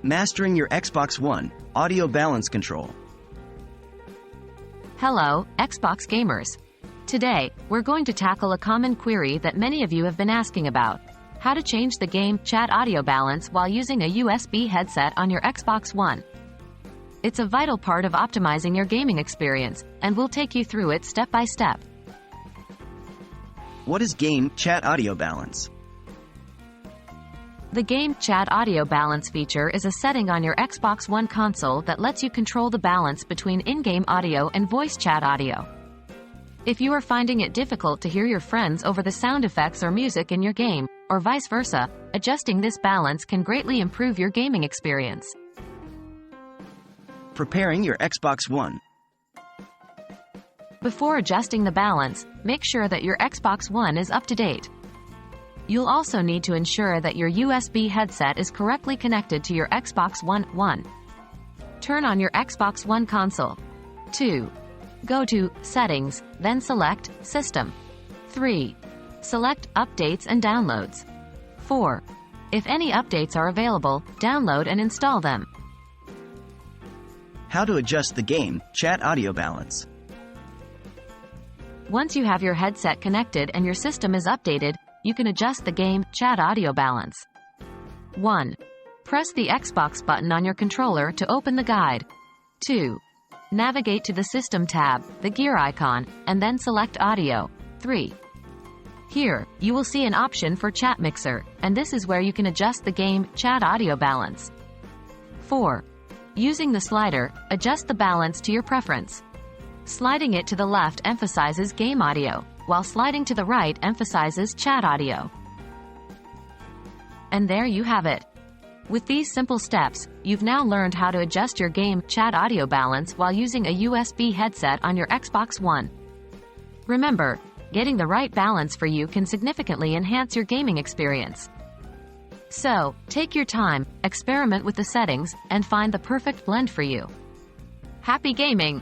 Mastering your Xbox One audio balance control. Hello, Xbox gamers. Today, we're going to tackle a common query that many of you have been asking about: how to change the game chat audio balance while using a USB headset on your Xbox One. It's a vital part of optimizing your gaming experience, and we'll take you through it step by step. What is game chat audio balance? The Game Chat Audio Balance feature is a setting on your Xbox One console that lets you control the balance between in-game audio and voice chat audio. If you are finding it difficult to hear your friends over the sound effects or music in your game, or vice versa, adjusting this balance can greatly improve your gaming experience. Preparing your Xbox One. Before adjusting the balance, make sure that your Xbox One is up to date. You'll also need to ensure that your USB headset is correctly connected to your Xbox One. 1. Turn on your Xbox One console. 2. Go to Settings, then select System. 3. Select Updates and Downloads. 4. If any updates are available, download and install them. How to adjust the game chat audio balance. Once you have your headset connected and your system is updated, you can adjust the game chat audio balance. 1. Press the Xbox button on your controller to open the guide. 2. Navigate to the System tab, the gear icon, and then select Audio. 3. Here, you will see an option for Chat Mixer, and this is where you can adjust the game chat audio balance. 4. Using the slider, adjust the balance to your preference. Sliding it to the left emphasizes game audio, while sliding to the right emphasizes chat audio. And there you have it. With these simple steps, you've now learned how to adjust your game chat audio balance while using a USB headset on your Xbox One. Remember, getting the right balance for you can significantly enhance your gaming experience. So, take your time, experiment with the settings, and find the perfect blend for you. Happy gaming!